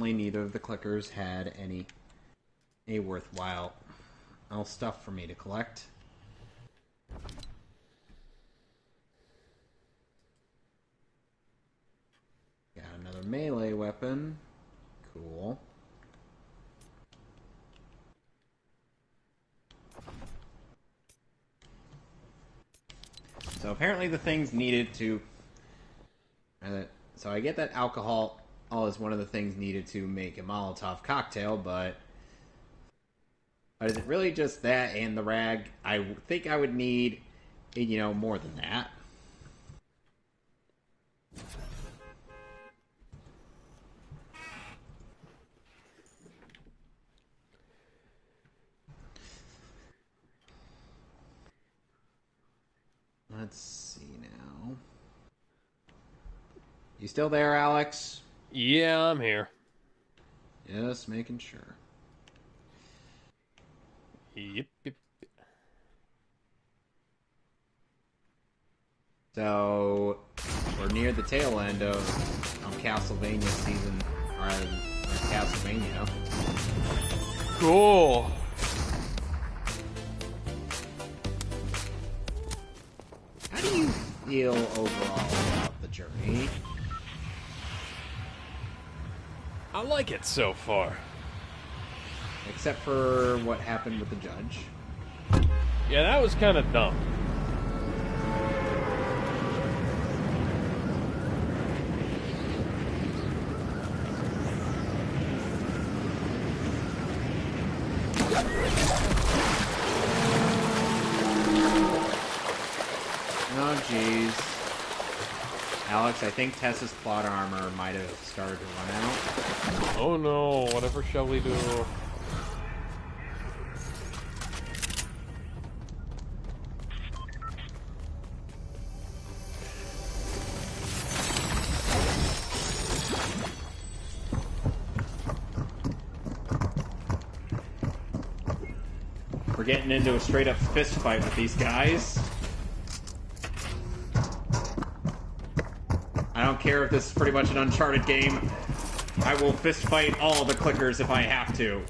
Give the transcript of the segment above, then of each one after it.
unfortunately, neither of the clickers had any worthwhile stuff for me to collect. Got another melee weapon. Cool. So apparently the things needed to... So I get that alcohol is one of the things needed to make a Molotov cocktail, but is it really just that and the rag? I think I would need, more than that. Let's see now. You still there, Alex? Yeah, I'm here. Just making sure. Yep. So, we're near the tail end of Castlevania season, or Castlevania. Cool. How do you feel overall about the journey? I like it so far. Except for what happened with the judge. Yeah, that was kind of dumb. Oh, jeez. Alex, I think Tessa's plot armor might have started to run out. Oh no, whatever shall we do? We're getting into a straight-up fist fight with these guys. I don't care if this is pretty much an Uncharted game. I will fist fight all the clickers if I have to.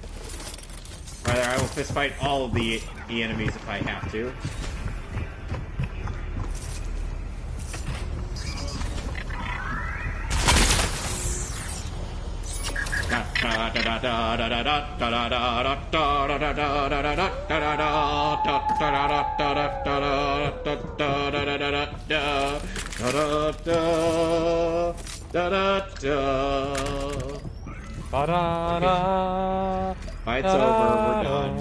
Rather, I will fist fight all of the enemies if I have to. Fight's over, we're done.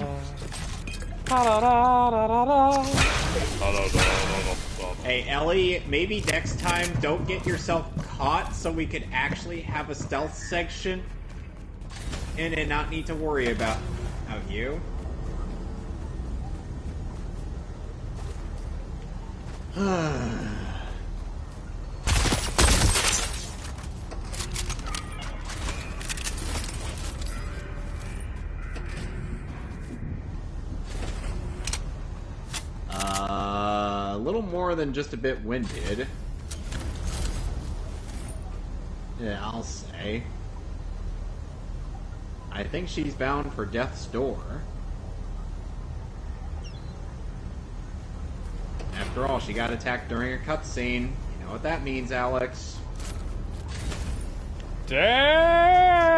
Hey, Ellie, maybe next time don't get yourself caught so we could actually have a stealth section and not need to worry about you. A little more than just a bit winded. Yeah, I'll say. I think she's bound for death's door. After all, she got attacked during a cutscene. You know what that means, Alex. Damn!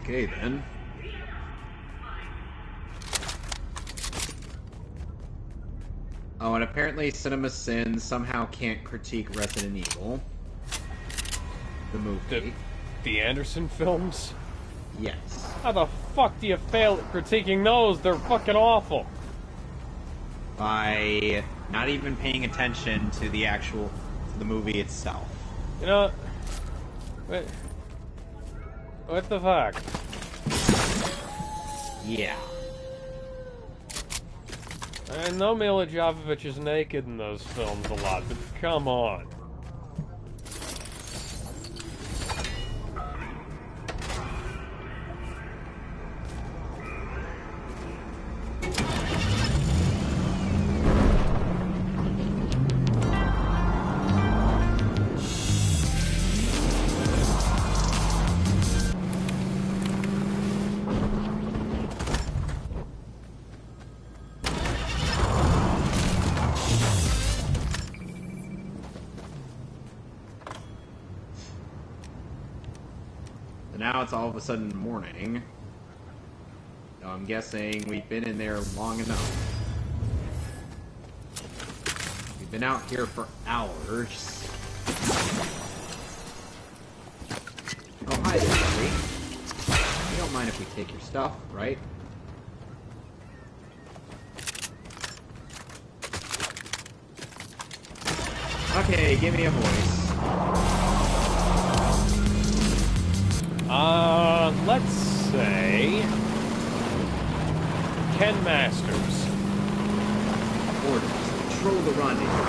Okay, then. Oh, and apparently Cinema Sins somehow can't critique Resident Evil. The movie. The Anderson films? Yes. How the fuck do you fail at critiquing those? They're fucking awful. By not even paying attention to the movie itself. You know, what the fuck? Yeah. I know Mila Jovovich is naked in those films a lot, but come on. Now it's all of a sudden morning. So I'm guessing we've been in there long enough. We've been out here for hours. Oh, hi there, buddy. You don't mind if we take your stuff, right? Okay, give me a voice. Let's say... Ken Masters. Orders. Control the rendezvous.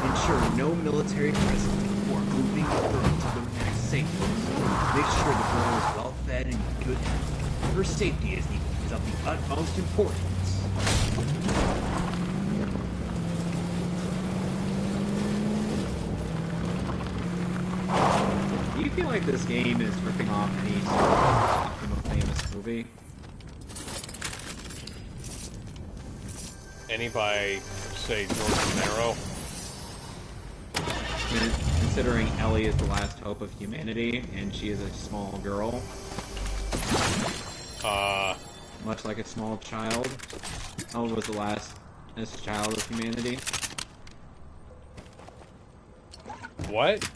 Ensure no military presence before moving the girl to the next safe house. Make sure the girl is well fed and in good health. Her safety is of the utmost importance. Do you feel like this game is ripping off any sort of famous movie? Any by, say, George Romero? Considering Ellie is the last hope of humanity, and she is a small girl. Much like a small child. Ellie was the last child of humanity. What?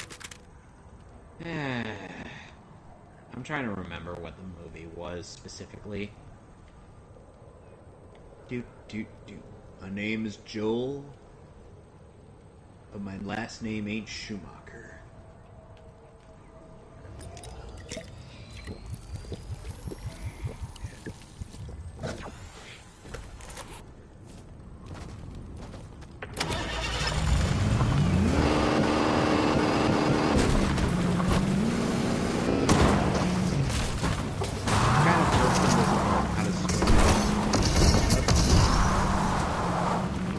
I'm trying to remember what the movie was specifically. My name is Joel, but my last name ain't Schumacher.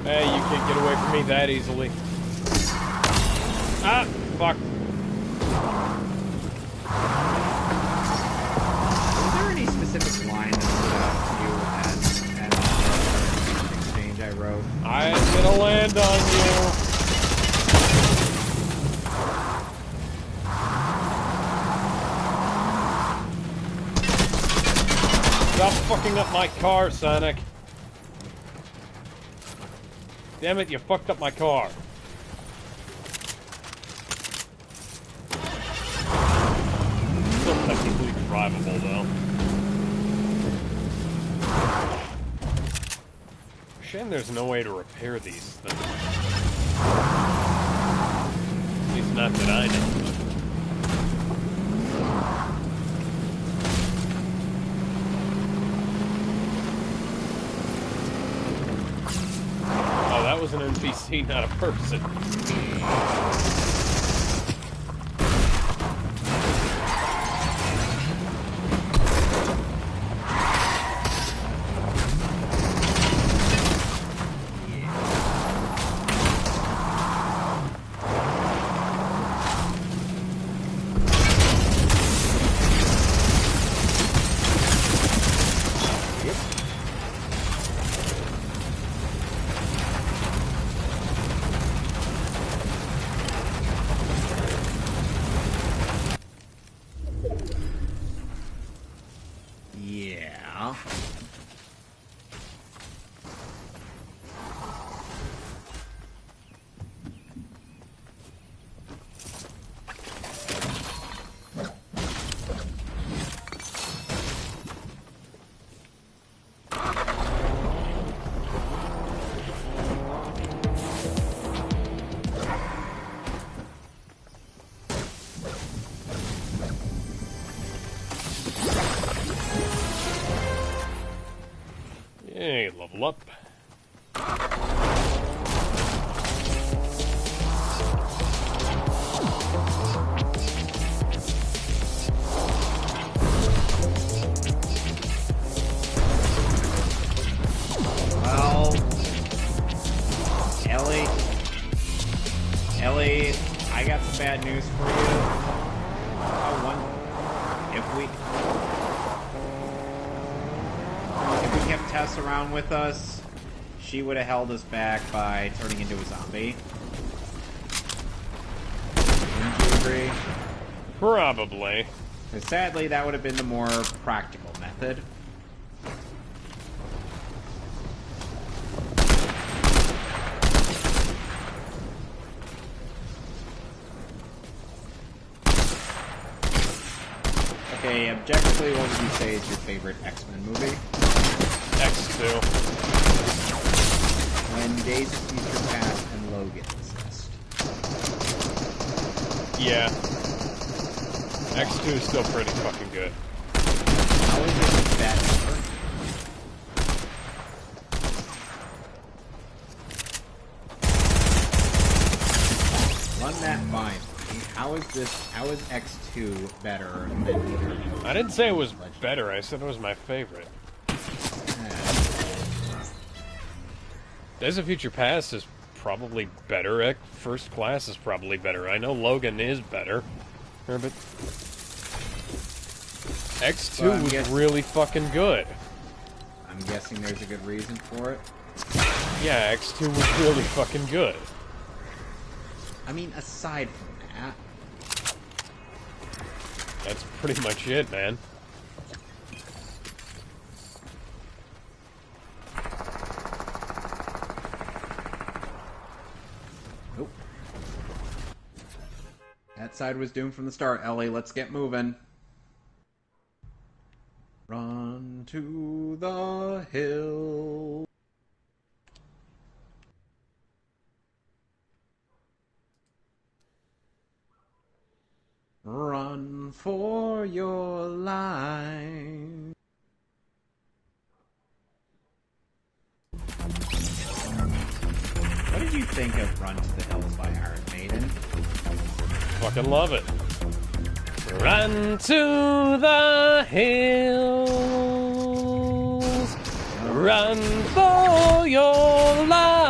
Hey, you can't get away from me that easily. Ah, fuck. Was there any specific line that stood out to you as the exchange I wrote? I'm gonna land on you. Stop fucking up my car, Sonic. Damn it, you fucked up my car. Still technically drivable, though. Shame there's no way to repair these things. At least not that I know. That was an NPC, not a person. Hey, level up. Well, Ellie, I got some bad news for you. If we kept Tess around with us, she would have held us back by turning into a zombie. Wouldn't you agree? Probably. Because sadly, that would have been the more practical method. Okay, objectively, what would you say is your favorite X-Men movie? X2. When Days of Future Past and Logan exist. Yeah. X2 is still pretty fucking good. How is it better? Run that by me. How is X2 better than either? I didn't say it was better, I said it was my favorite. Days of Future Past is probably better. First Class is probably better. I know Logan is better. But X2 was really fucking good. I'm guessing there's a good reason for it. Yeah, X2 was really fucking good. I mean, aside from that... That's pretty much it, man. Nope. That side was doomed from the start, Ellie. Let's get moving. Run to the hill. Run for your life. What did you think of Run to the Hills by Iron Maiden? Fucking love it. Run to the hills. Run for your lives.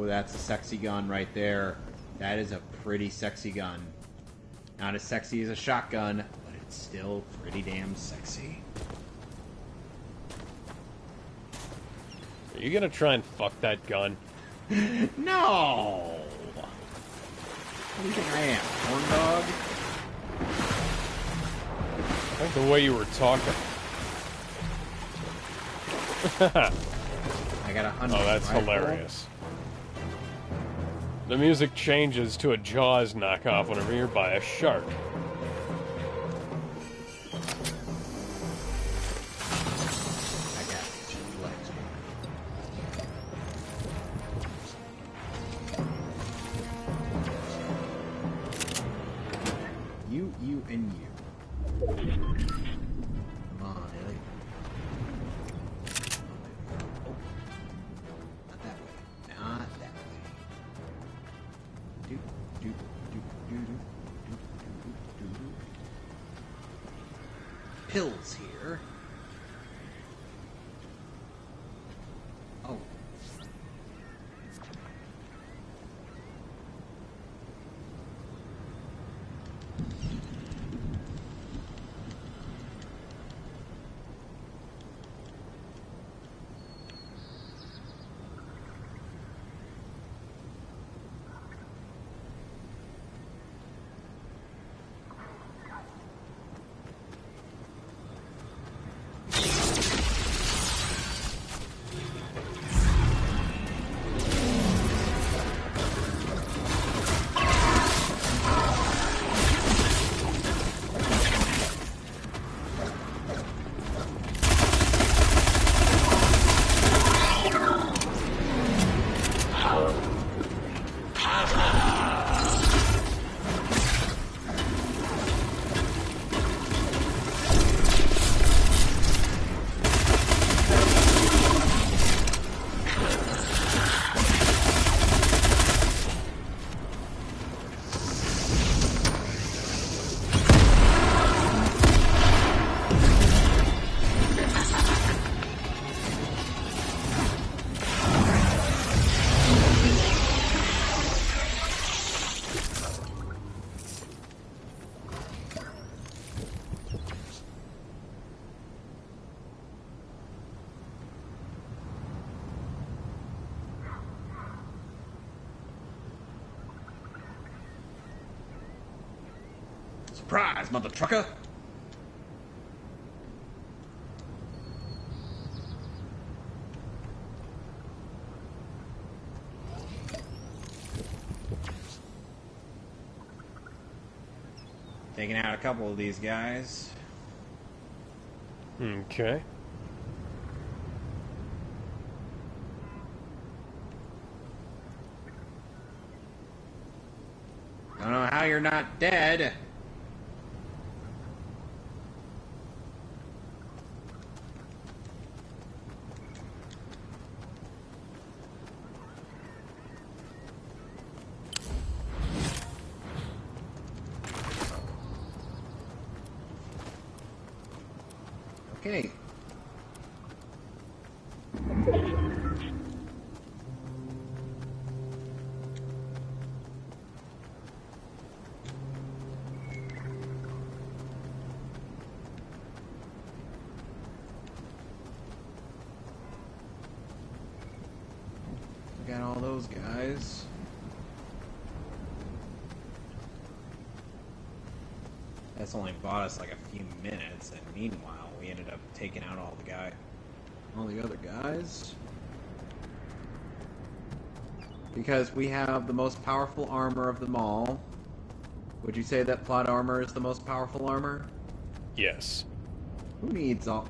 That's a sexy gun right there. That is a pretty sexy gun. Not as sexy as a shotgun, but it's still pretty damn sexy. Are you gonna try and fuck that gun? No! What do you think I am, corn dog? I like the way you were talking. I got 100. Oh, that's hilarious. The music changes to a Jaws knockoff whenever you're by a shark. I got legs. You, and you. Come on, Ellie. Oh. Not that way. Not that way. Do, do, do, do, do, do, do, do, do. Pills here. Oh. Surprise, mother trucker! Taking out a couple of these guys. Okay. I don't know how you're not dead. Okay. Got all those guys. That's only bought us like a few minutes, and meanwhile, we ended up taking out all the other guys. Because we have the most powerful armor of them all. Would you say that plot armor is the most powerful armor? Yes. Who needs all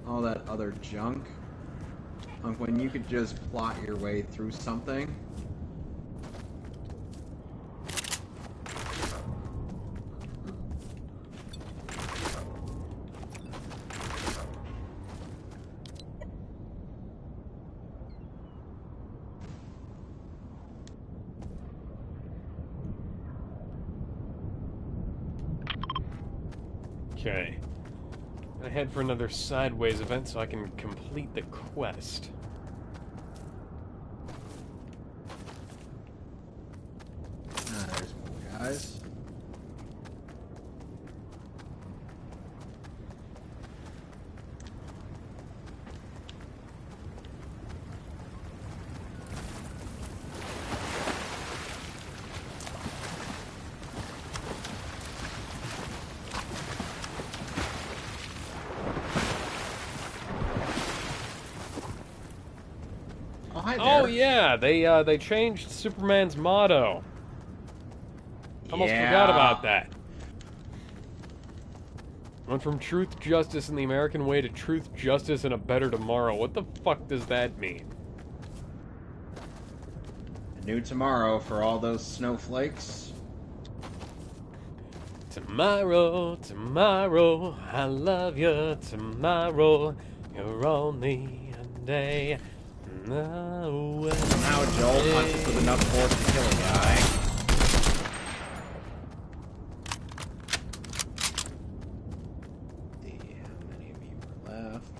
that other junk? When you could just plot your way through something. Okay. I head for another sideways event so I can complete the quest. There's more guys. Oh, hi there. Oh yeah, they changed Superman's motto. Almost forgot about that. Went from truth, justice, and the American way to truth, justice, and a better tomorrow. What the fuck does that mean? A new tomorrow for all those snowflakes. Tomorrow, tomorrow, I love you. Tomorrow, you're only a day away. Somehow Joel punches with enough force to kill a guy. How many of you are left?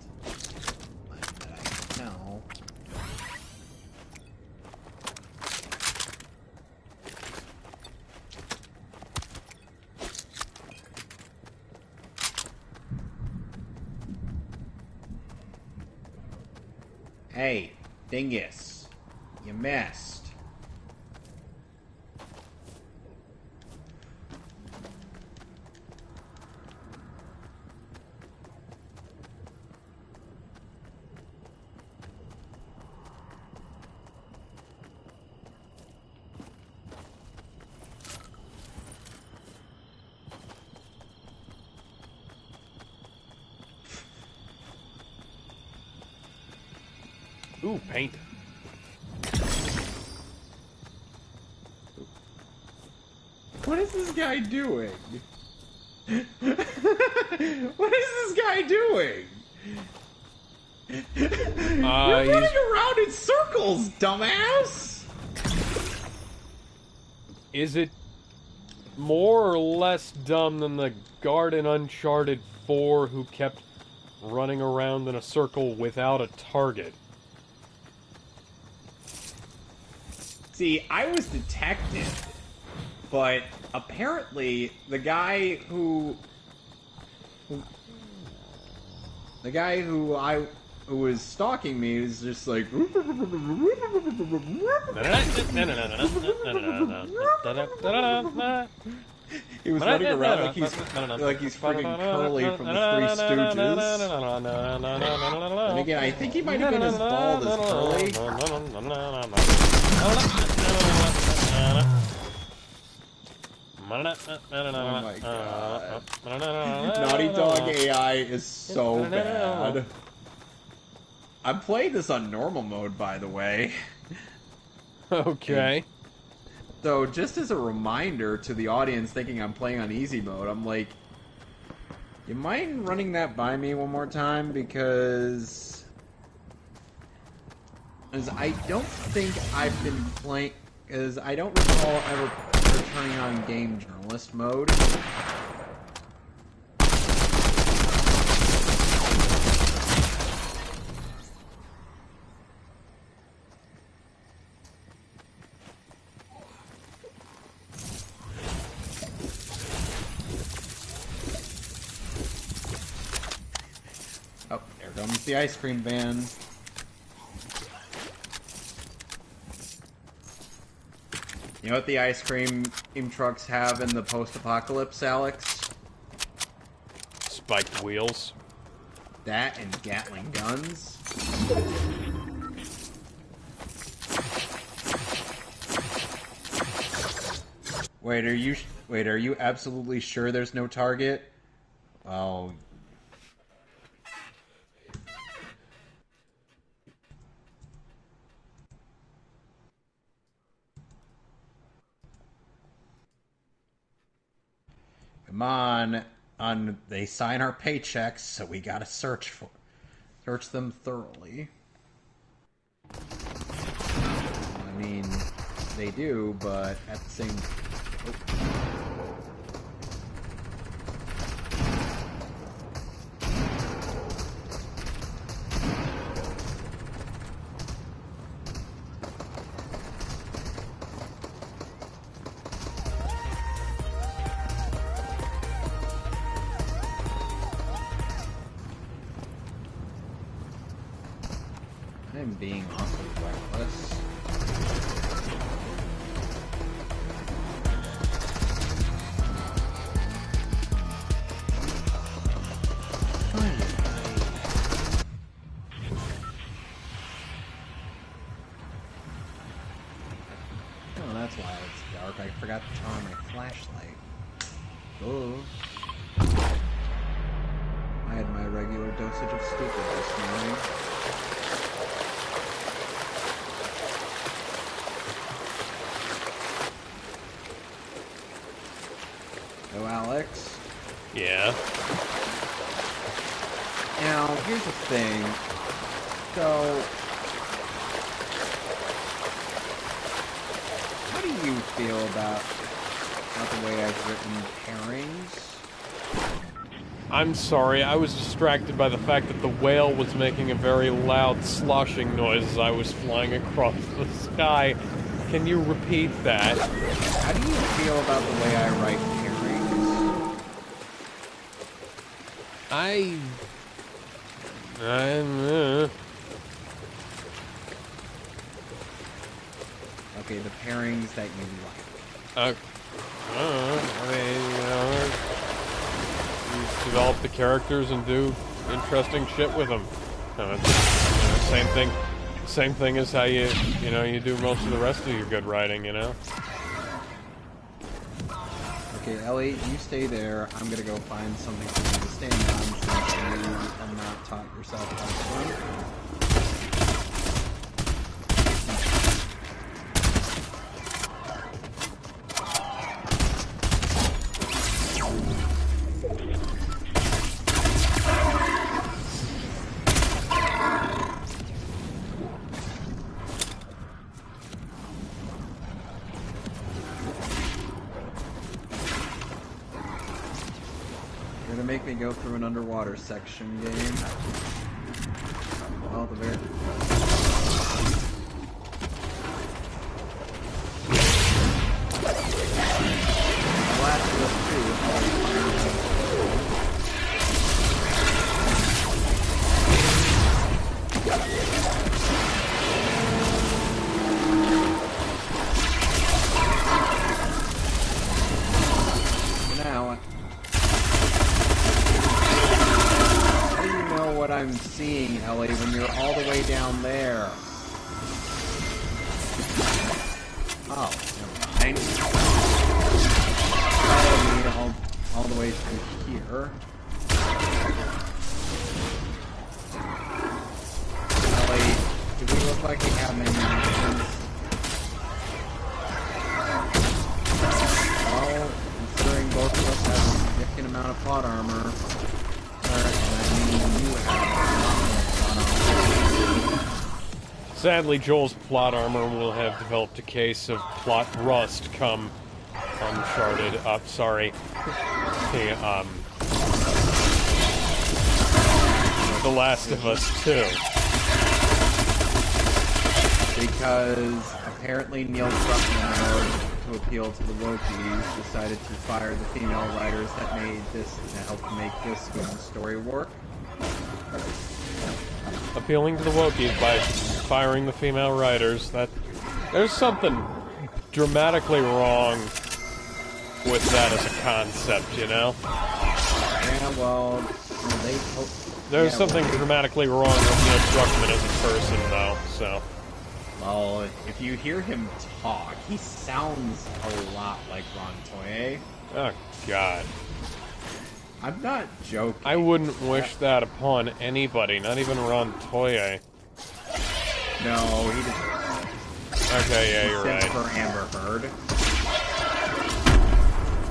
Left that I can tell. Hey, dingus. You missed. Ooh, paint. What is this guy doing? What is this guy doing? You're running around in circles, dumbass! Is it more or less dumb than the guard in Uncharted 4 who kept running around in a circle without a target? See, I was detected, but apparently the guy who was stalking me was just like He was running around like he's freaking Curly from the Three Stooges. And again, I think he might have been as bald as Curly. Oh my god. Naughty Dog AI is so bad. I'm playing this on normal mode, by the way. Okay. So, just as a reminder to the audience thinking I'm playing on easy mode, I'm like, you mind running that by me one more time? Because I don't think I've been playing... Because I don't recall ever turning on game journalist mode. Oh, there comes the ice cream van. You know what the ice cream trucks have in the post-apocalypse, Alex? Spiked wheels. That and Gatling guns. Wait, are you absolutely sure there's no target? Well, come on. They sign our paychecks, so we gotta search them thoroughly. I mean, they do, but at the same... Oh. I'm being awfully reckless. Oh, that's why it's dark. I forgot to turn on my flashlight. Oh. I had my regular dosage of stupid this morning. So, Alex? Yeah? Now, here's the thing. So, how do you feel about the way I've written pairings? I'm sorry, I was distracted by the fact that the whale was making a very loud sloshing noise as I was flying across the sky. Can you repeat that? How do you feel about the way I write pairings? Okay, the pairings that you like. I mean, you know, you develop the characters and do interesting shit with them. Same thing as how you do most of the rest of your good writing, you know? Okay, Ellie, you stay there. I'm gonna go find something for you to stand on since you have not taught yourself how to swim. Make me go through an underwater section game. Oh, the very... Last of Us 2. I'm seeing, Ellie, when you're all the way down there. Oh, never mind. Follow me all the way through here. Ellie, do we look like we have many options? Well, considering both of us have a significant amount of plot armor, sadly, Joel's plot armor will have developed a case of plot rust come Uncharted. Sorry. Hey, The Last of Us 2. Because apparently Neil Druckmann, in order to appeal to the Wokies, decided to fire the female writers that helped make this story work. Appealing to the Wokies by firing the female writers. There's something dramatically wrong with that as a concept, you know? Yeah, well, there's something dramatically wrong with Neil Druckmann as a person, though, so... Well, if you hear him talk, he sounds a lot like Ron Toye. Oh, God. I'm not joking. I wouldn't wish that upon anybody, not even Ron Toye. No, he just... Okay, yeah, you're right. For Amber Heard.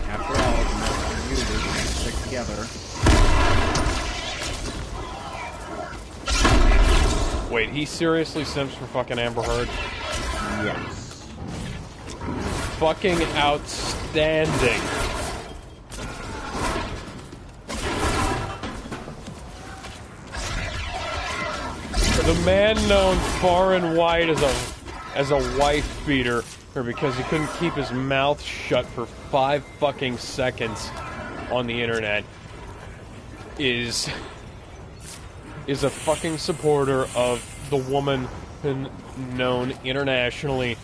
After all, the master users stick together. Wait, he seriously simps for fucking Amber Heard? Yes. Fucking outstanding. The man known far and wide as a wife beater, or because he couldn't keep his mouth shut for 5 fucking seconds on the internet, is a fucking supporter of the woman known internationally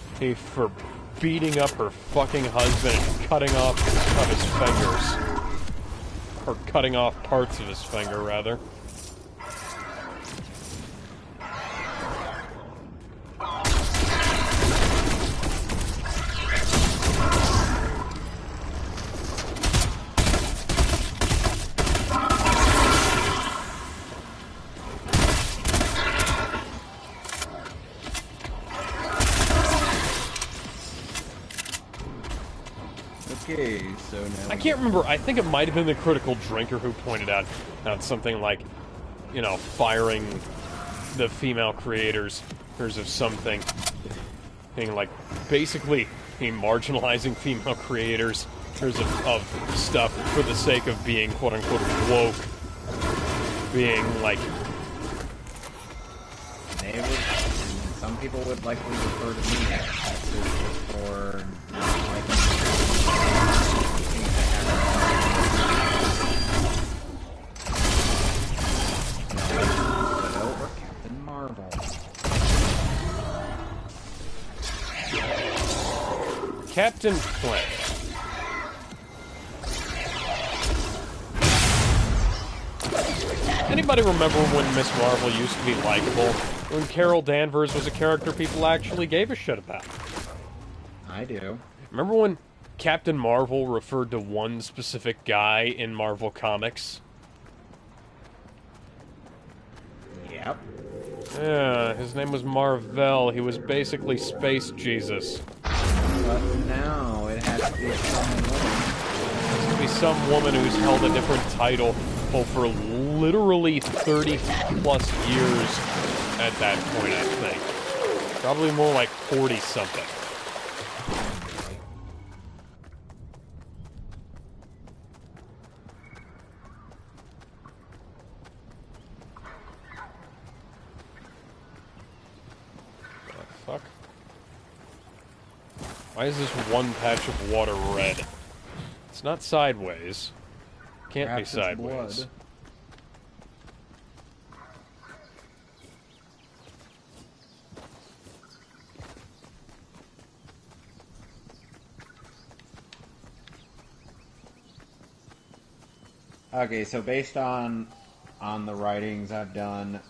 for beating up her fucking husband and cutting off of his fingers. Or cutting off parts of his finger, rather. Okay, so now... I can't remember, I think it might have been the Critical Drinker who pointed out something like, you know, firing the female creators of something. Being like, basically, marginalizing female creators of stuff for the sake of being, quote-unquote, woke. Being like... Some people would likely refer to me as for not liking or Captain Marvel. Captain Flint. Anybody remember when Miss Marvel used to be likable? When Carol Danvers was a character people actually gave a shit about? I do. Remember when Captain Marvel referred to one specific guy in Marvel Comics? Yep. Yeah, his name was Marvel. He was basically Space Jesus. But now it has to be some woman. It has to be some woman who's held a different title for literally 30-plus years at that point, I think. Probably more like 40-something. Fuck. Why is this one patch of water red? It's not sideways. Can't Perhaps be sideways. Blood. Okay, so based on on the writings I've done,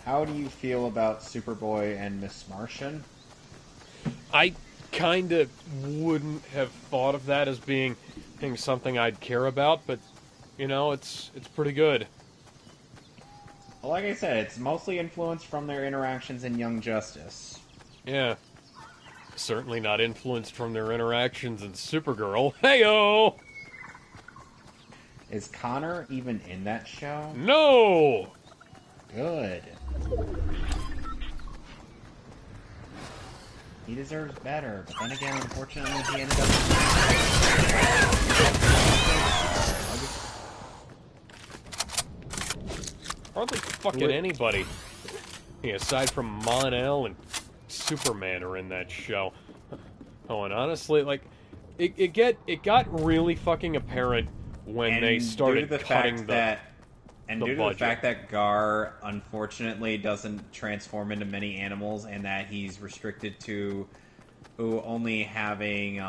how do you feel about Superboy and Miss Martian? I kind of wouldn't have thought of that as being something I'd care about, but it's pretty good. Well, like I said, it's mostly influenced from their interactions in Young Justice. Yeah. Certainly not influenced from their interactions in Supergirl. Heyo! Is Connor even in that show? No! Good. He deserves better, but then again, unfortunately, he ended up... Hardly fucking anybody. Yeah, aside from Mon-El and Superman are in that show. Oh, and honestly, like, it got really fucking apparent when they started cutting the due to the fact that Gar unfortunately doesn't transform into many animals, and that he's restricted to only having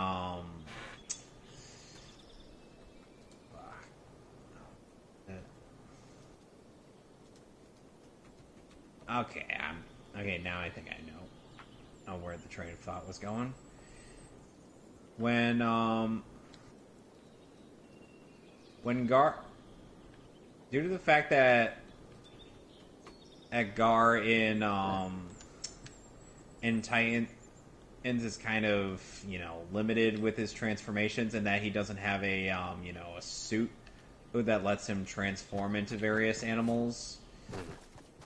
okay, now I think I know where the train of thought was going. When Gar, due to the fact that Gar in Titan is kind of, limited with his transformations, and that he doesn't have a suit that lets him transform into various animals,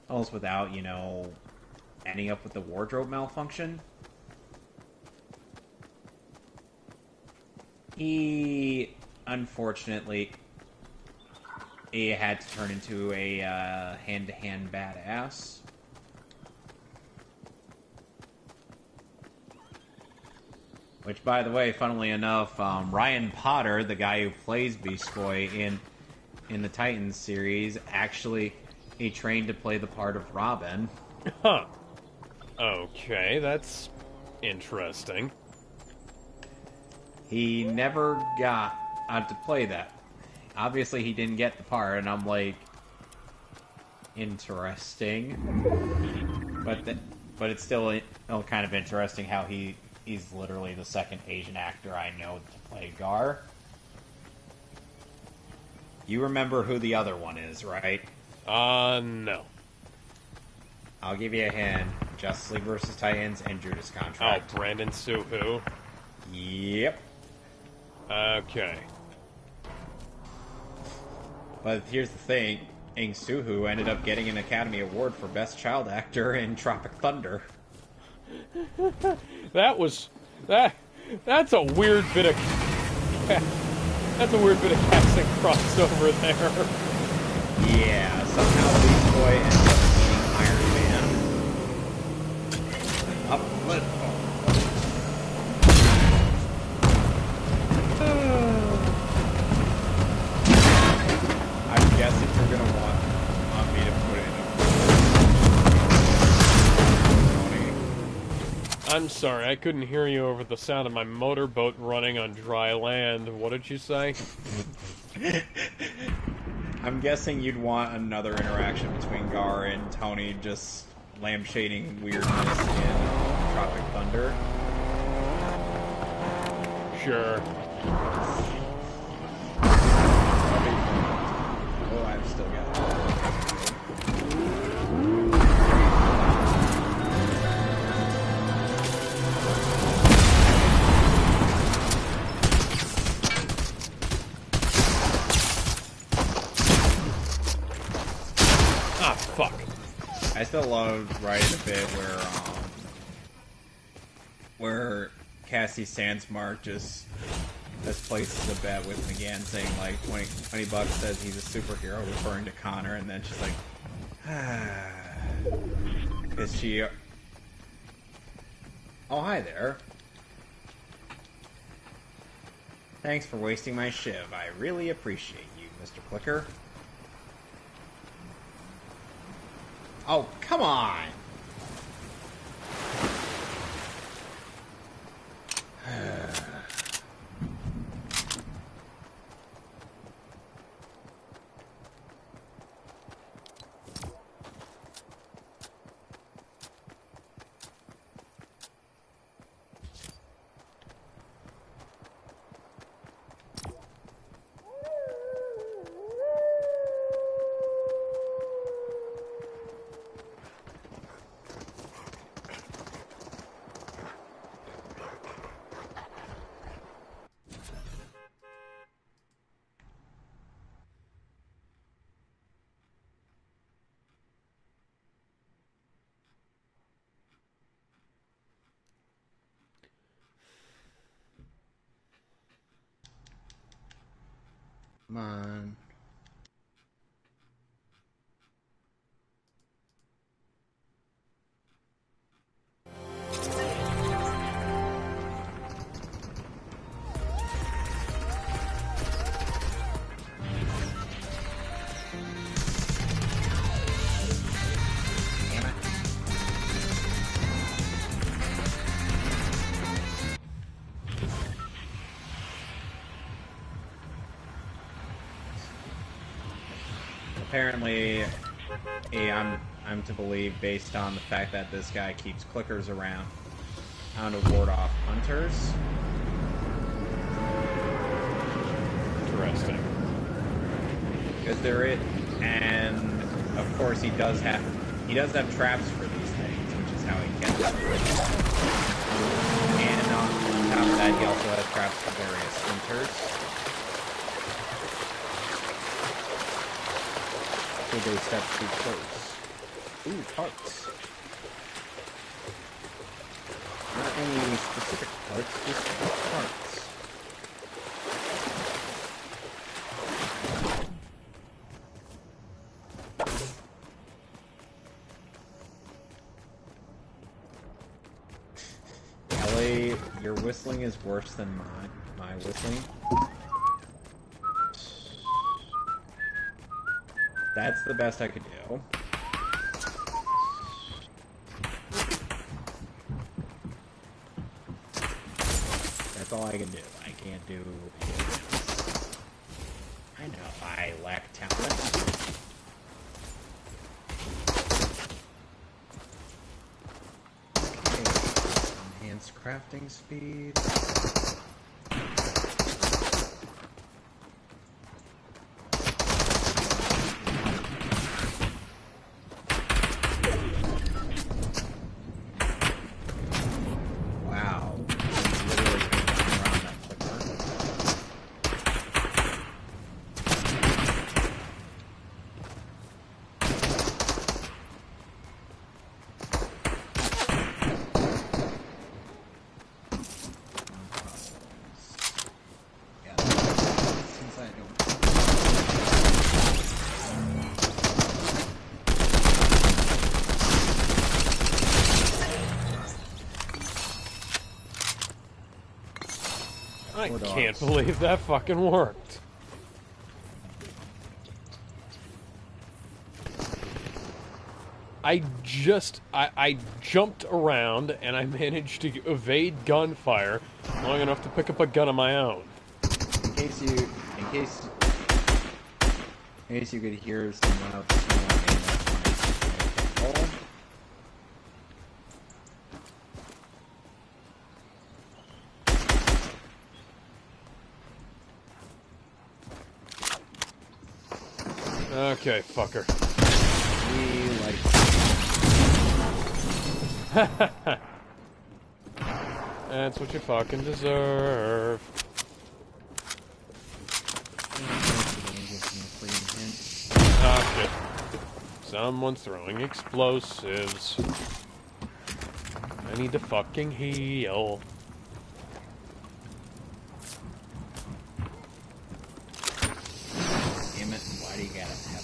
almost without, ending up with the wardrobe malfunction. He, unfortunately, had to turn into a hand-to-hand badass. Which, by the way, funnily enough, Ryan Potter, the guy who plays Beast Boy in the Titans series, actually he trained to play the part of Robin. Huh. Okay, that's interesting. He never got to play that. Obviously, he didn't get the part, and I'm like, interesting. But it's still kind of interesting how he's literally the second Asian actor I know to play Gar. You remember who the other one is, right? No. I'll give you a hint. Justice League vs. Titans and Judas Contract. Oh, Brandon Suhu. Yep. Okay. But here's the thing. Ing Suhu ended up getting an Academy Award for Best Child Actor in Tropic Thunder. That's a weird bit of casting crossover there. Yeah, somehow Beast Boy ends up beating Iron Man. Up, but I guess if you're gonna want me to put it in I'm sorry, I couldn't hear you over the sound of my motorboat running on dry land. What did you say? I'm guessing you'd want another interaction between Gar and Tony just lampshading weirdness in Tropic Thunder. Sure. Oh, I've still got it. Ah, fuck. I still love writing the bit where Cassie Sandsmark just places a bet with McGann saying like 20 bucks, says he's a superhero referring to Connor, and then she's like, is she... Oh, hi there. Thanks for wasting my shiv. I really appreciate you, Mr. Clicker. Oh, come on! Come on. Apparently, I'm to believe, based on the fact that this guy keeps clickers around, how to ward off hunters. Interesting. Because they're it, and of course he does have traps for these things, which is how he gets them. And on top of that, he also has traps for various hunters. They step too close. Ooh, parts. Not any specific parts, just parts. Ellie, your whistling is worse than my whistling. That's the best I could do. That's all I can do. I can't do anything else. I know I lack talent. Okay. Enhanced crafting speed. I can't believe that fucking worked. I jumped around and I managed to evade gunfire long enough to pick up a gun of my own. In case you could hear someone else. Okay, fucker. That's what you fucking deserve. Ah, shit. Someone's throwing explosives. I need to fucking heal. Damn it, why do you gotta have...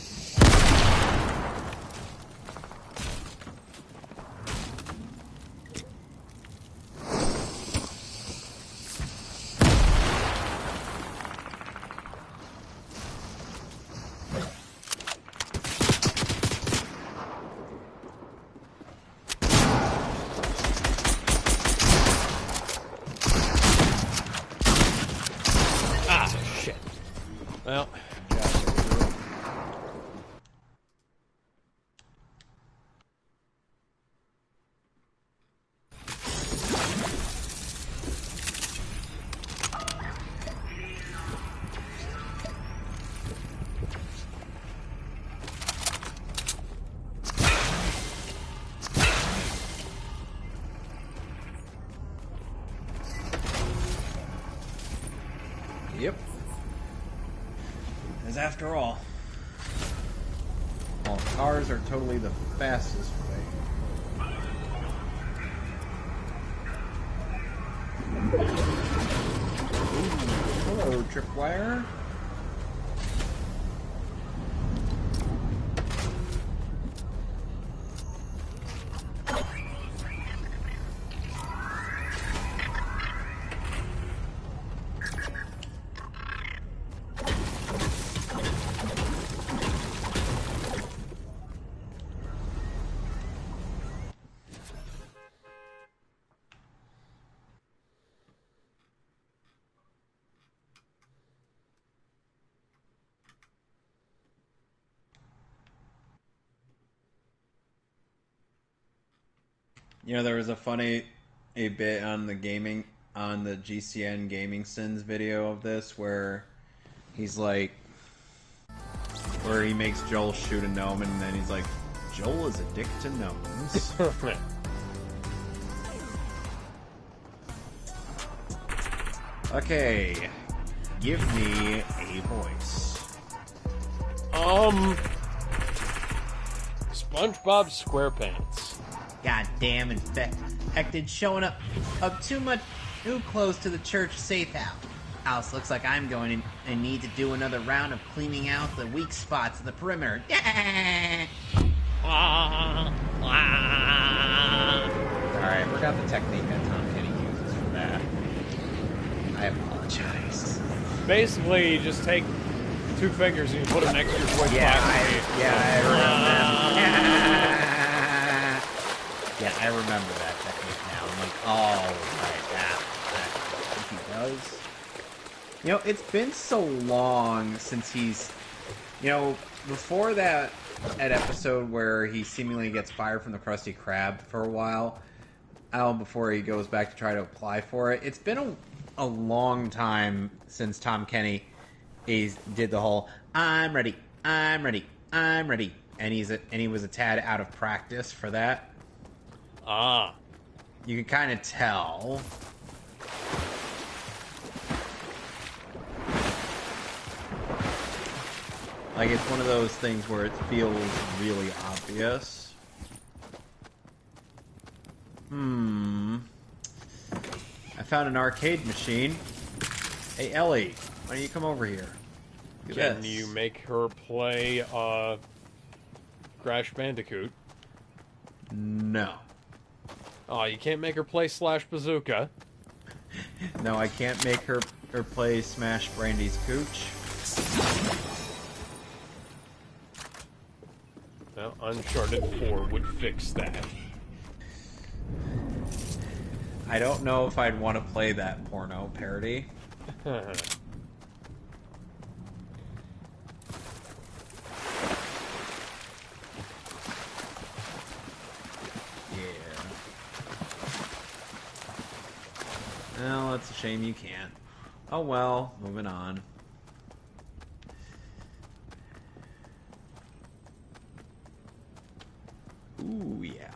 Well, Yep. As after all cars are totally the fastest way. Ooh, hello, tripwire. You know, there was a bit on the GCN Gaming Sins video of this where he's like, where he makes Joel shoot a gnome, and then he's like, Joel is addicted to gnomes. Okay, give me a voice. SpongeBob SquarePants. Goddamn infected, showing up too close to the church safe house. Looks like I'm going to need to do another round of cleaning out the weak spots of the perimeter. Sorry, I forgot the technique that Tom Kenny uses for that. I apologize. Basically, you just take 2 fingers and you put them next to your voice box. I remember that. Yeah, I remember that technique now. I'm like, oh, right, that I think he does. You know, it's been so long since he's, you know, before that episode where he seemingly gets fired from the Krusty Krab for a while, before he goes back to try to apply for it. It's been a long time since Tom Kenny did the whole I'm ready, and he was a tad out of practice for that. You can kind of tell. Like, it's one of those things where it feels really obvious. I found an arcade machine. Hey, Ellie, why don't you come over here? Can you make her play Crash Bandicoot? No. Oh, you can't make her play Slash Bazooka. No, I can't make her play Smash Brandy's Cooch. Well, Uncharted 4 would fix that. I don't know if I'd want to play that porno parody. Yeah. Well, it's a shame you can't. Oh well, moving on. Ooh, yeah.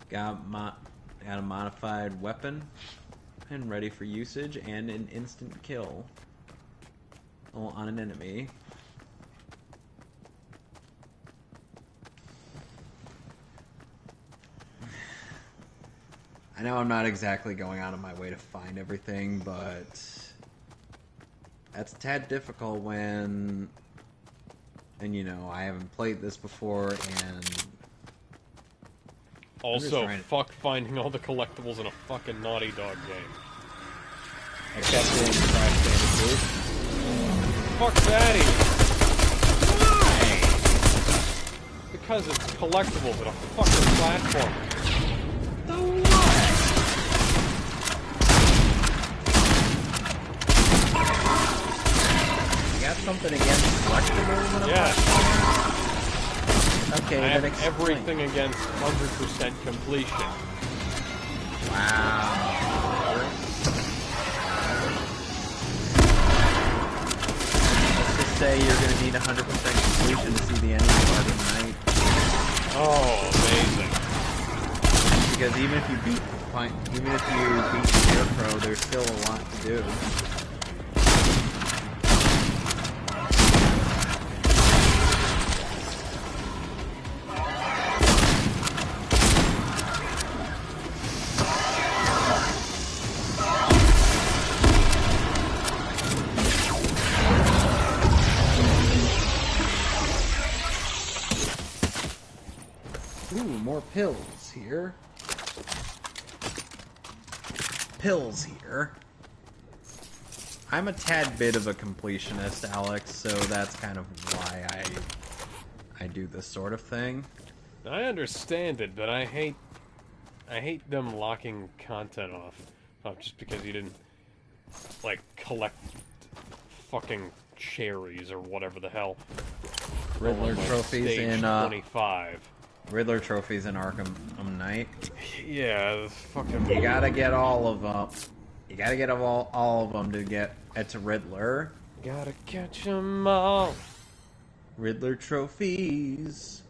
Got a modified weapon and ready for usage and an instant kill on an enemy. I know I'm not exactly going out of my way to find everything, but that's a tad difficult when, and you know, I haven't played this before, and also, fuck finding all the collectibles in a fucking Naughty Dog game. Except in Crash Bandicoot. Fuck Fatty! Why? Because it's collectibles in a fucking platform. So what? You got something against collectibles in a platform? Okay, I have that explains everything against 100% completion. Wow. Let's just say you're going to need 100% completion to see the ending part of the night. Oh, amazing. Because even if you beat the Scarecrow, there's still a lot to do. More pills here. I'm a tad bit of a completionist, Alex, so that's kind of why I do this sort of thing. I understand it, but I hate them locking content off just because you didn't like collect fucking cherries or whatever the hell. Riddler trophies stage in 25. Riddler trophies in Arkham Knight. Yeah, fucking. You gotta get all of them. You gotta get all of them to get to Riddler. Gotta catch 'em all. Riddler trophies.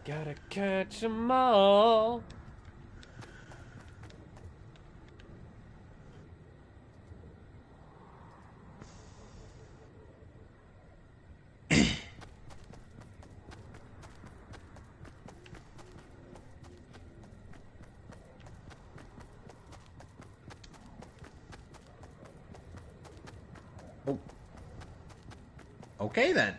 Gotta catch 'em all. Oh. Okay then.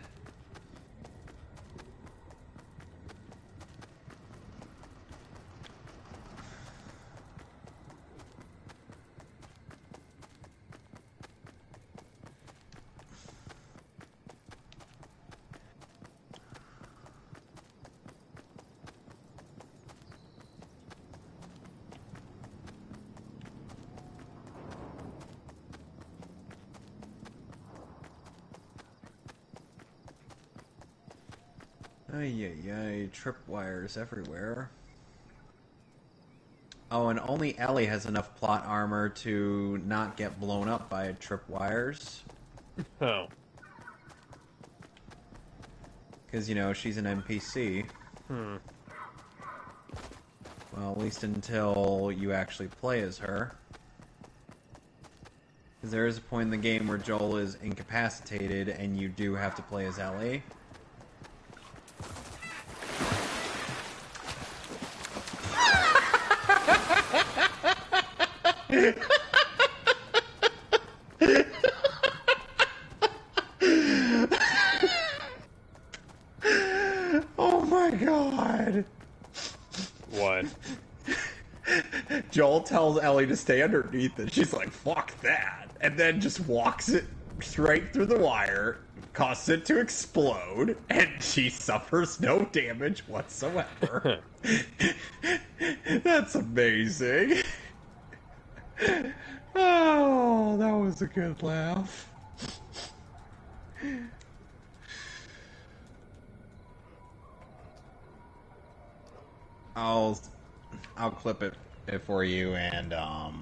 Ay, tripwires everywhere. Oh, and only Ellie has enough plot armor to not get blown up by tripwires. Oh. Because, you know, she's an NPC. Hmm. Well, at least until you actually play as her. Because there is a point in the game where Joel is incapacitated and you do have to play as Ellie. Oh my god. What? Joel tells Ellie to stay underneath it. She's like, fuck that. And then just walks it straight through the wire, causes it to explode, and she suffers no damage whatsoever. That's amazing. Oh, that was a good laugh. I'll clip it for you, and I'll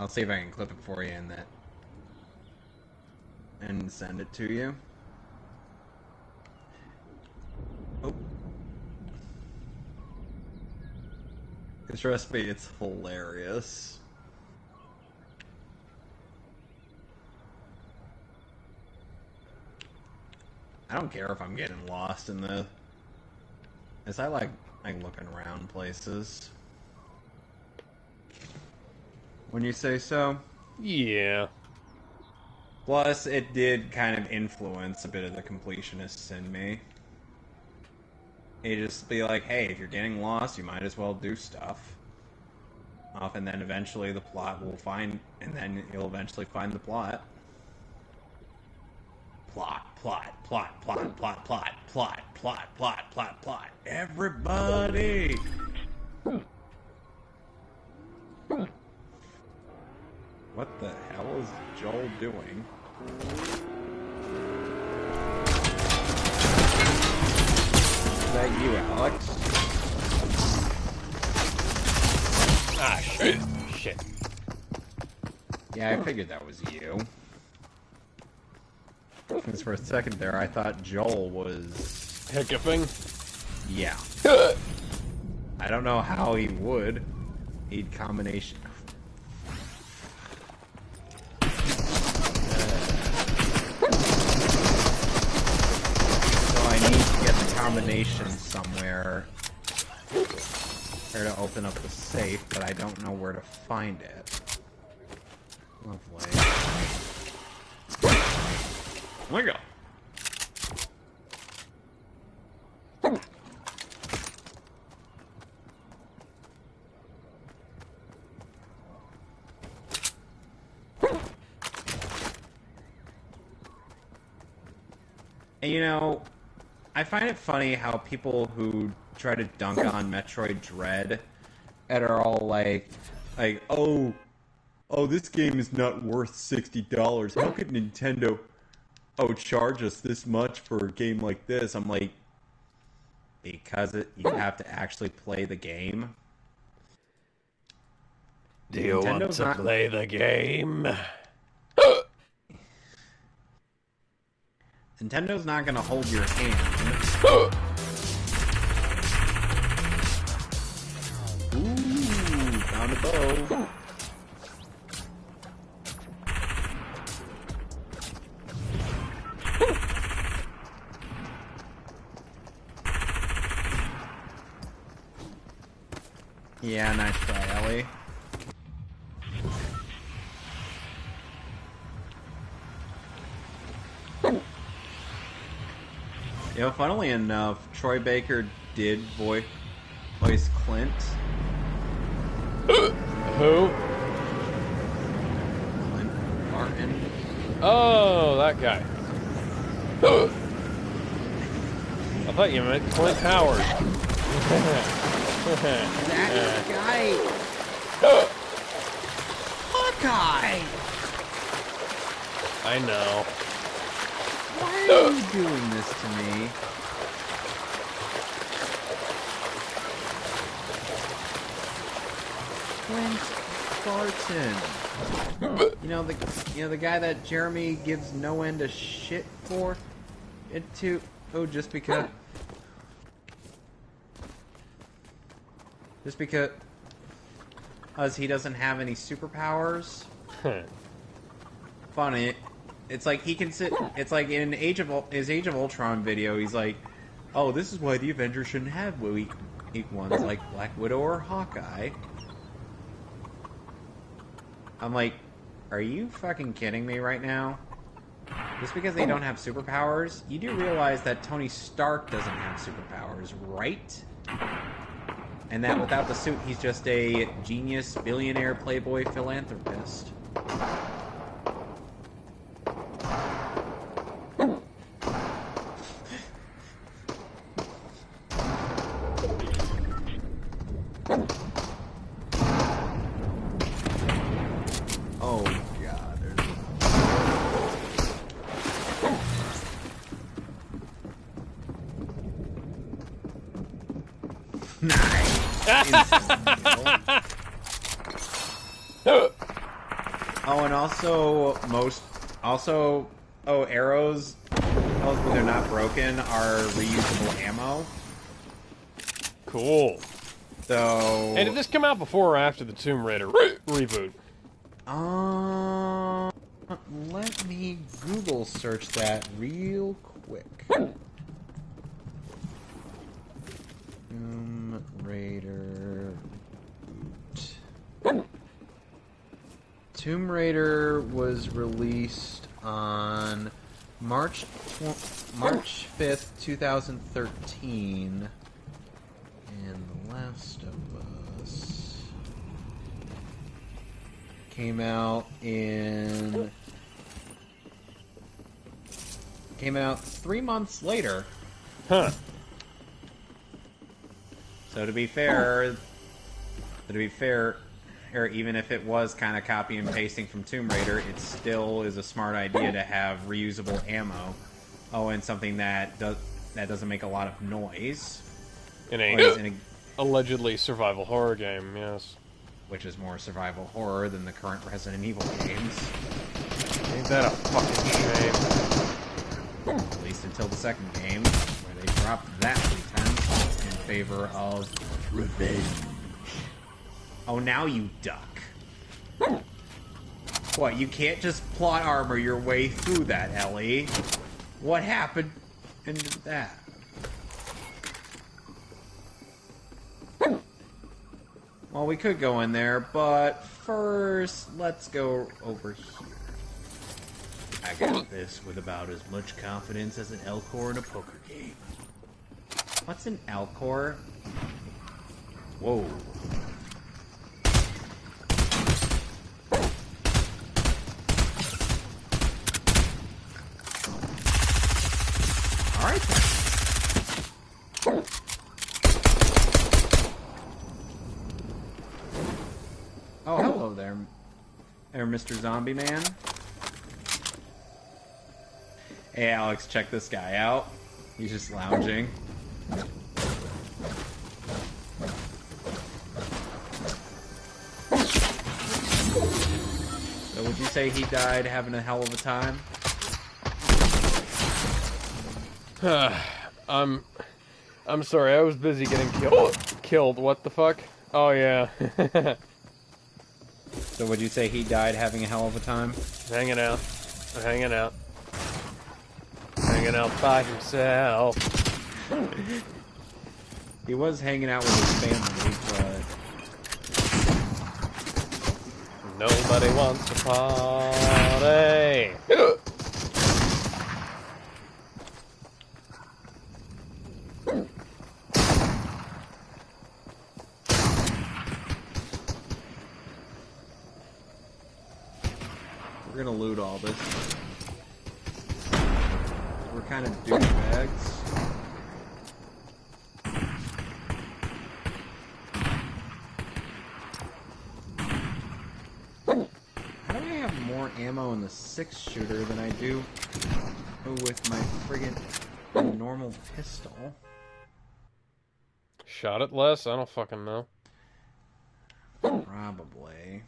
see if I can clip it for you and send it to you. Oh, trust me, it's hilarious. I don't care if I'm getting lost in the. As I like looking around places. When you say so. Yeah. Plus, it did kind of influence a bit of the completionists in me. You just be like, hey, if you're getting lost, you might as well do stuff. And then eventually the plot will find, and then you'll eventually find the plot. Plot. Everybody! What the hell is Joel doing? Is that you, Alex? Ah, shit. Shit. Yeah, I figured that was you. Because for a second there, I thought Joel was... Hiccuping? Yeah. I don't know how he would. He'd combination... So I need to get the combination somewhere. Here to open up the safe, but I don't know where to find it. Lovely. Oh my god. And you know, I find it funny how people who try to dunk on Metroid Dread and are all like, oh, this game is not worth $60. How could Nintendo oh, charge us this much for a game like this. I'm like, because you have to actually play the game. Do you want to play the game? Nintendo's not going to hold your hand. Ooh, found a bow. Yeah, nice try, Ellie. You know, funnily enough, Troy Baker did voice Clint. Who? Clint Barton. Oh, that guy. I thought you meant Clint Howard. That guy. Hawkeye. I know. Why are you doing this to me? Clint Barton. You know the guy that Jeremy gives no end of shit for. Just because he doesn't have any superpowers. Funny. It's like he can sit. It's like in his Age of Ultron video. He's like, "Oh, this is why the Avengers shouldn't have weak ones like Black Widow or Hawkeye." I'm like, are you fucking kidding me right now? Just because they don't have superpowers, you do realize that Tony Stark doesn't have superpowers, right? And that without the suit, he's just a genius, billionaire, playboy, philanthropist. Oh god, nice. Oh, and arrows when they're not broken are reusable ammo. Cool. So, hey, did this come out before or after the Tomb Raider reboot? Let me Google search that real quick. Tomb Raider boot. Tomb Raider was released on March 5th, 2013. And The Last of Us came out 3 months later. Huh. So to be fair, or even if it was kind of copy and pasting from Tomb Raider, it still is a smart idea to have reusable ammo. Oh, and something that doesn't make a lot of noise. In a allegedly survival horror game, yes. Which is more survival horror than the current Resident Evil games. Ain't that a fucking shame? At least until the second game, where they dropped that pretense in favor of revenge. Oh, now you duck. What, you can't just plot armor your way through that, Ellie? What happened in that? Well, we could go in there, but first, let's go over here. I got this with about as much confidence as an Elcor in a poker game. What's an Elcor? Whoa. Alright then. Oh, hello there, Mr. Zombie Man. Hey, Alex, check this guy out. He's just lounging. So would you say he died having a hell of a time? I'm sorry, I was busy getting killed. What the fuck? Oh yeah. So would you say he died having a hell of a time? Hanging out. Hanging out. Hanging out by himself. He was hanging out with his family, but nobody wants to party. we're gonna loot all this. We're kind of douchebags. How do I have more ammo in the 6-shooter than I do with my friggin' normal pistol? Shot it less? I don't fucking know. Probably.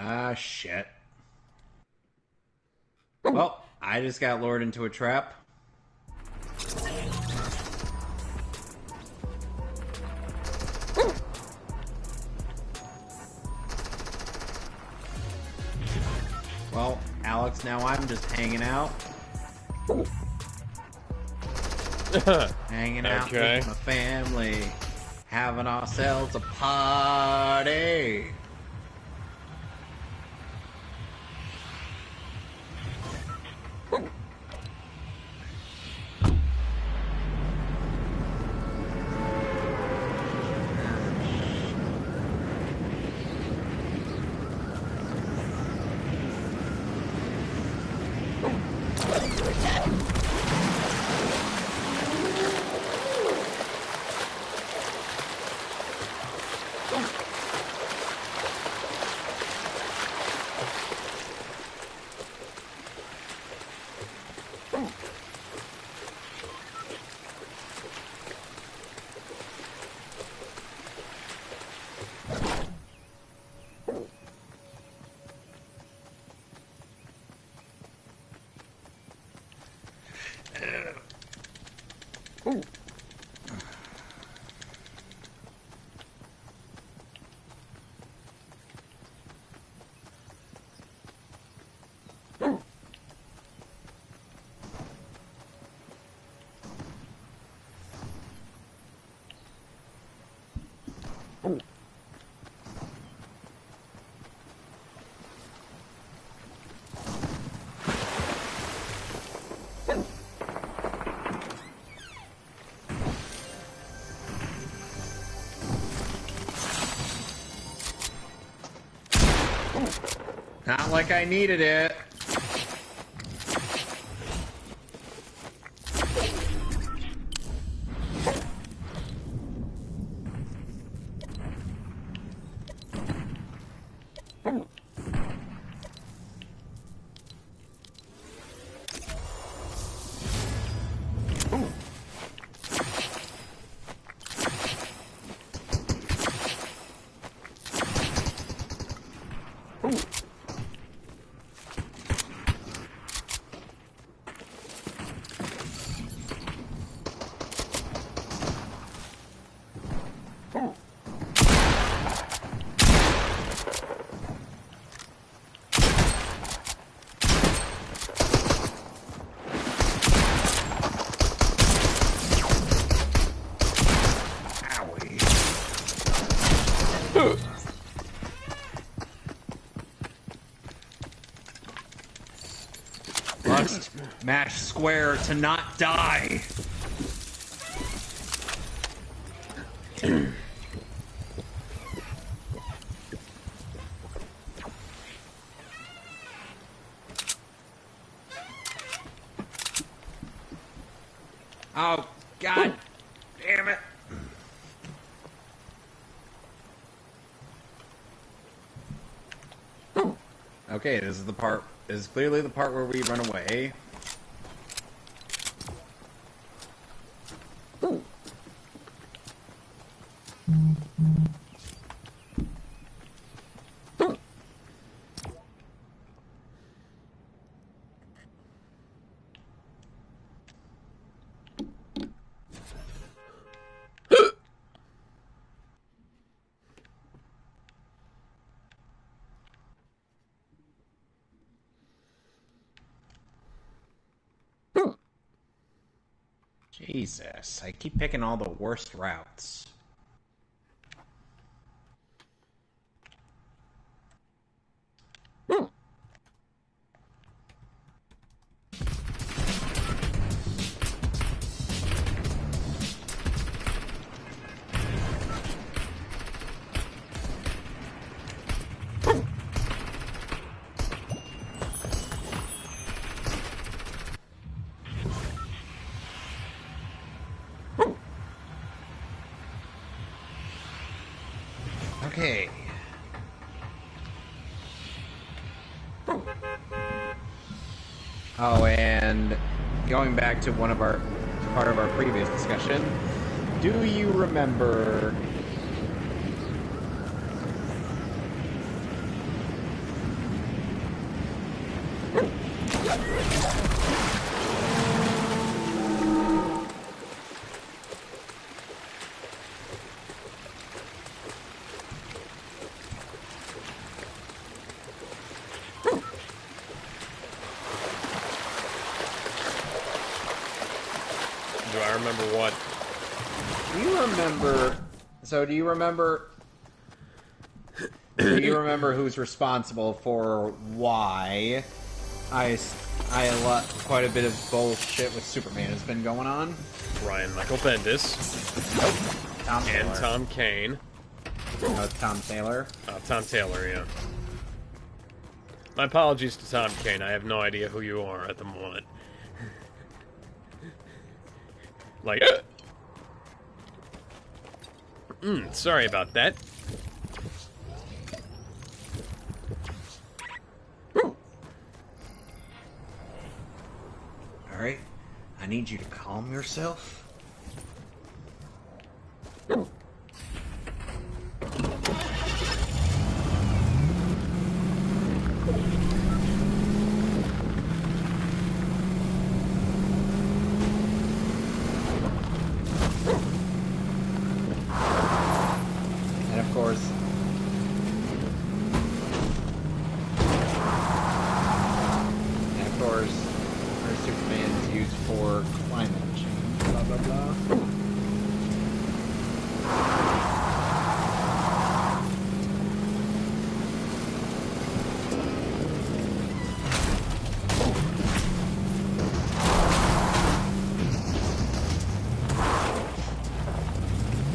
Ah, shit. Well, I just got lured into a trap. Well, Alex, now I'm just hanging out. Hanging out with my family. Having ourselves a party. Not like I needed it. Must mash square to not die. Oh, God damn it. Okay, this is the part. This is clearly the part where we run away. Jesus, I keep picking all the worst routes. Okay. Oh, and going back to part of our previous discussion, do you remember Do I remember what? do you remember do you remember who's responsible for why quite a bit of bullshit with Superman has been going on? Ryan Michael Bendis. Nope. Tom Taylor. And Tom Kane. No, Tom Taylor. Tom Taylor, yeah. My apologies to Tom Kane. I have no idea who you are at the moment. Like, sorry about that. Alright, I need you to calm yourself. And of course, our Superman is used for climate change, blah blah blah.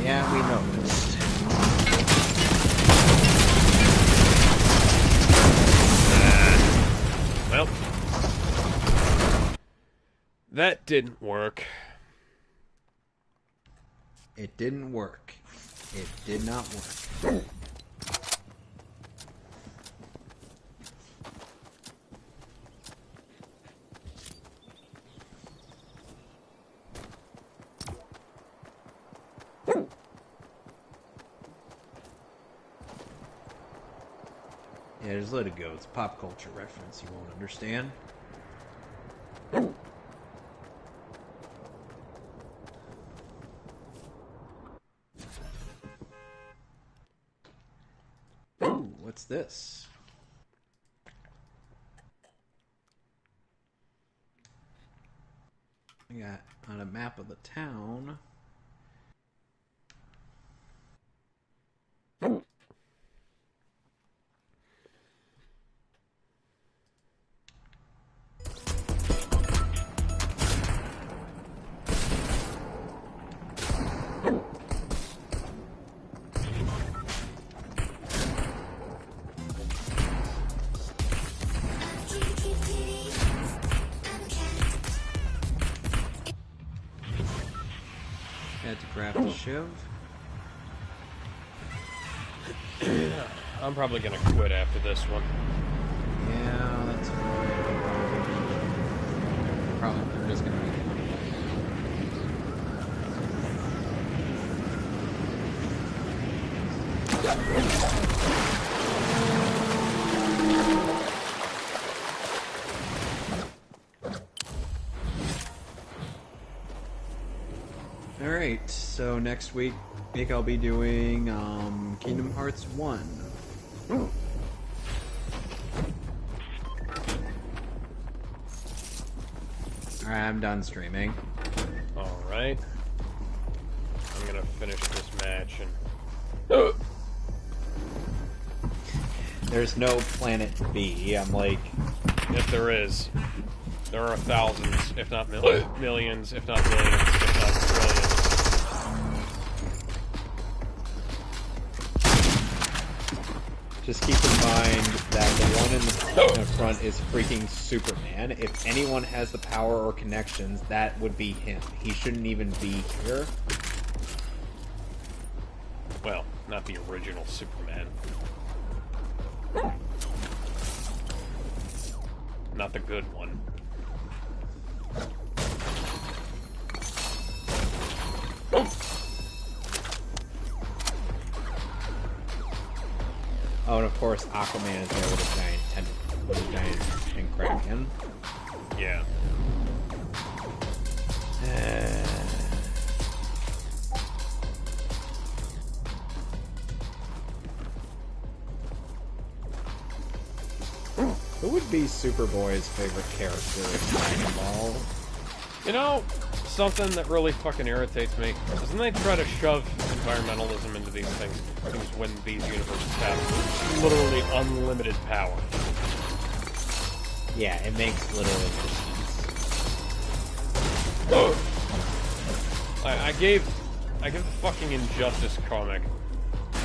Yeah, we noticed. Well, that didn't work. It didn't work. It did not work. Yeah, just let it go. It's a pop culture reference you won't understand. Ooh, what's this? I got on a map of the town. Had to grab the shiv. I'm probably gonna quit after this one. Yeah, that's fine. Probably, I'm just gonna make it. Alright, so next week I'll be doing Kingdom Hearts 1. Alright, I'm done streaming. Alright. I'm gonna finish this match and... There's no planet B. I'm like... If there is, there are thousands, if not millions, if not billions, if not trillions. Just keep in mind that the one in the front is freaking Superman. If anyone has the power or connections, that would be him. He shouldn't even be here. Well, not the original Superman. Not the good one. Oh, and of course, Aquaman is there with a giant and Kraken. Yeah. Who would be Superboy's favorite character in Dragon Ball? You know, something that really fucking irritates me is when they try to shove environmentalism into these things when these universes have literally unlimited power. Yeah, it makes literally no sense. I gave the fucking Injustice comic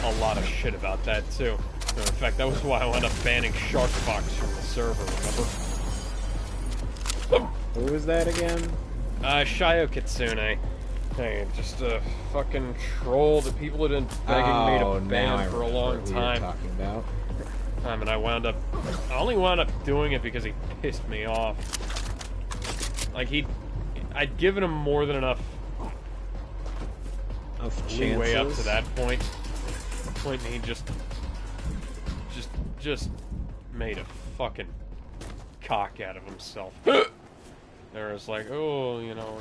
a lot of shit about that too. In fact, that was why I wound up banning Sharkfox from the server, remember? Who was that again? Shio Kitsune. Hey, just a fucking troll that people had been begging me to ban for a long time. Talking about. And I only wound up doing it because he pissed me off. Like, I'd given him more than enough leeway up to that point. The point he just made a fucking cock out of himself. There was like, oh, you know,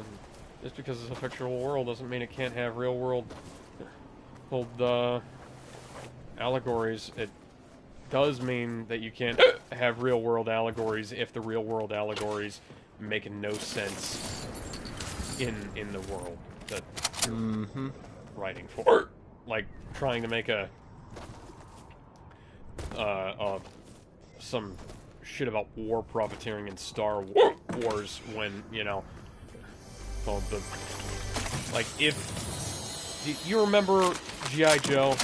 just because it's a fictional world doesn't mean it can't have real world allegories. It does mean that you can't have real world allegories if the real world allegories make no sense in the world that you're writing for. Like trying to make some shit about war profiteering in Star Wars when, you know, well, like, if you remember G.I. Joe,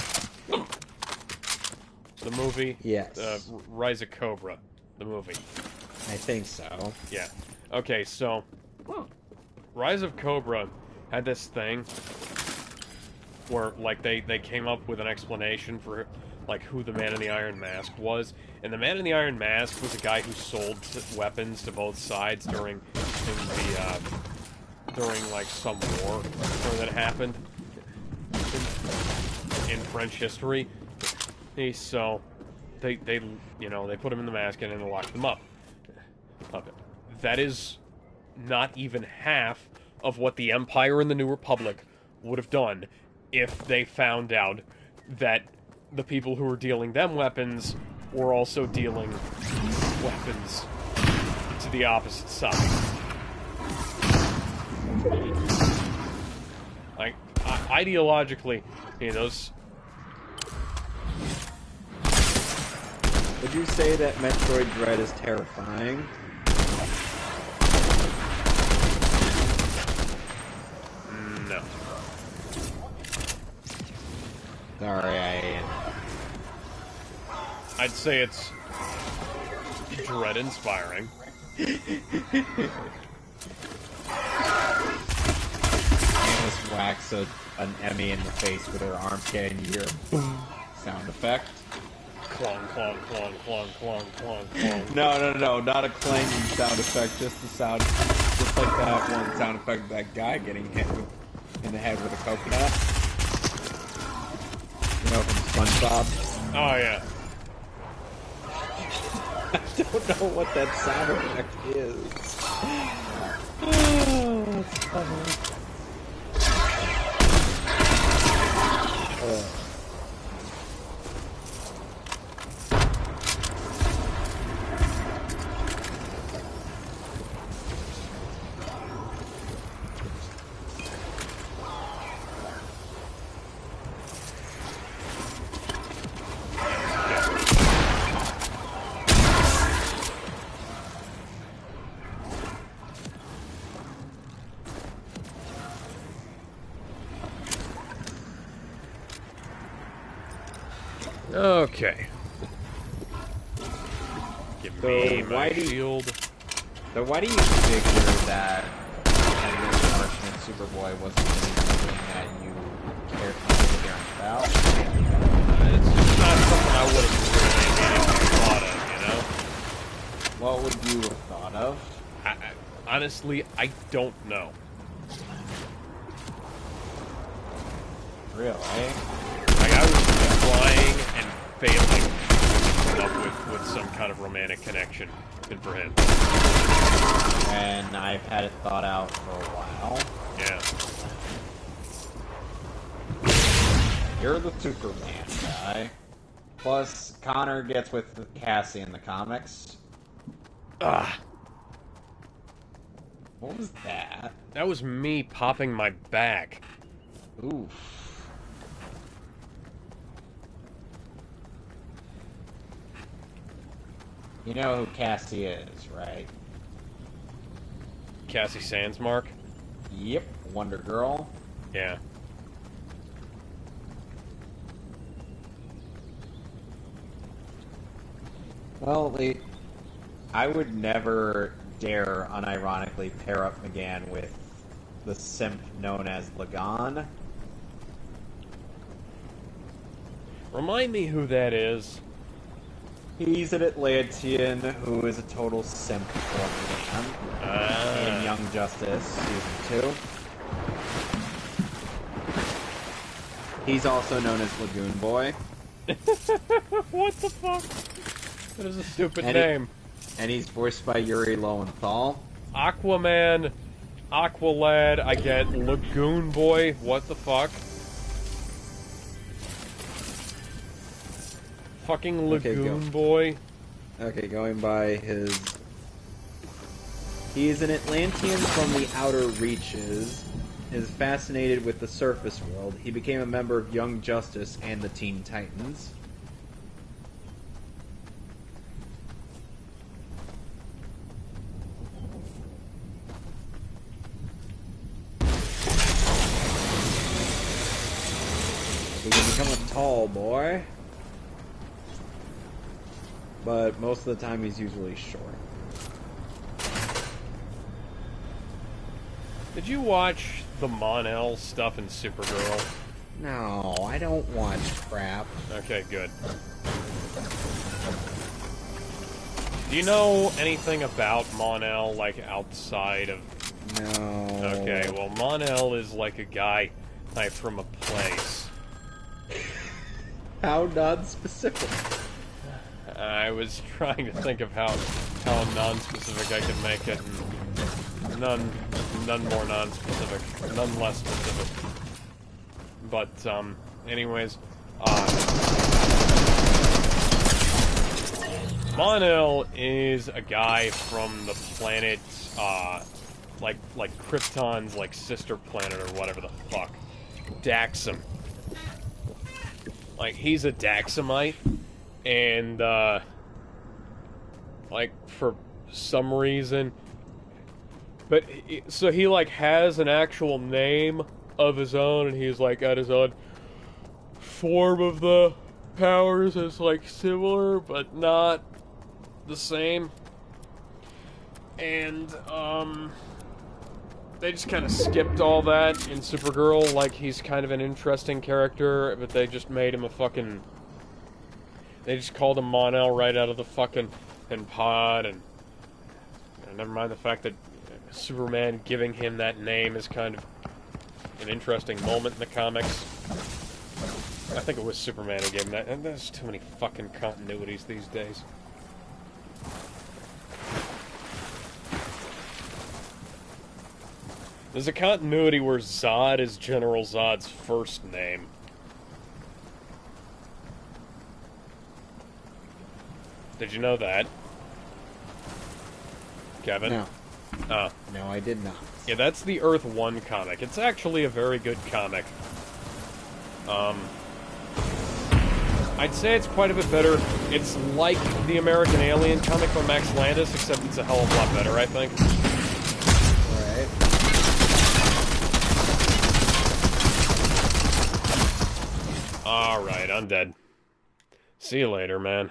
the movie? Yes. Rise of Cobra, the movie. I think so. Yeah. Okay, so Rise of Cobra had this thing where, like, they came up with an explanation for, like, who the Man in the Iron Mask was. And the Man in the Iron Mask was a guy who sold weapons to both sides during like, some war that happened in French history. So, they you know, they put him in the mask and then locked him up. Okay. That is not even half of what the Empire and the New Republic would have done if they found out that the people who were dealing them weapons were also dealing weapons to the opposite side. Like, ideologically, you know, those... Would you say that Metroid Dread is terrifying? No. Sorry, I'd say it's dread-inspiring. Just whacks an Emmy in the face with her arm, getting your boom sound effect. clong, clong, clong, clong, clong, clong, clong. No, not a clanging sound effect, just the sound, just like that one sound effect of that guy getting hit in the head with a coconut. You know, from SpongeBob. Oh, yeah. I don't know what that sound effect is. Oh, that's funny. Okay. Give me my shield. So why do you figure that Edward Martian and Superboy wasn't really something that you cared about? It's just not something I would have really immediately thought of, you know? What would you have thought of? Honestly, I don't know. Really? Like, I was just trying and failing to come up with some kind of romantic connection for him. And I've had it thought out for a while. Yeah. You're the Superman guy. Plus, Connor gets with Cassie in the comics. Ah. What was that? That was me popping my back. Oof. You know who Cassie is, right? Cassie Sandsmark? Yep, Wonder Girl. Yeah. Well, I would never dare unironically pair up McGann with the simp known as Lagan. Remind me who that is. He's an Atlantean who is a total simp for man in Young Justice Season 2. He's also known as Lagoon Boy. What the fuck? That is a stupid name. And he's voiced by Yuri Lowenthal. Aquaman, Aqualad, I get Lagoon Boy, what the fuck? Fucking Lagoon Boy. Okay, going by his... He is an Atlantean from the outer reaches, is fascinated with the surface world. He became a member of Young Justice and the Teen Titans. He can become a tall boy. But most of the time he's usually short. Did you watch the Mon-El stuff in Supergirl? No, I don't watch crap. Okay, good. Do you know anything about Mon-El, like, outside of... No. Okay, well, Mon-El is like a guy type from a place. How non-specific? I was trying to think of how non-specific I could make it, and none more non-specific, none less specific. But, anyways, Mon-El is a guy from the planet, like Krypton's, like, sister planet or whatever the fuck. Daxam. Like, he's a Daxamite. And, like, for some reason... But, so he, like, has an actual name of his own, and he's, like, got his own form of the powers that's, like, similar, but not the same. And, they just kind of skipped all that in Supergirl. Like, he's kind of an interesting character, but they just made him a fucking... They just called him Mon-El right out of the fucking pod, and never mind the fact that Superman giving him that name is kind of an interesting moment in the comics. I think it was Superman who gave him that, and there's too many fucking continuities these days. There's a continuity where Zod is General Zod's first name. Did you know that? Kevin? No. Oh. No, I did not. Yeah, that's the Earth 1 comic. It's actually a very good comic. I'd say it's quite a bit better. It's like the American Alien comic by Max Landis, except it's a hell of a lot better, I think. Alright. Alright, I'm dead. See you later, man.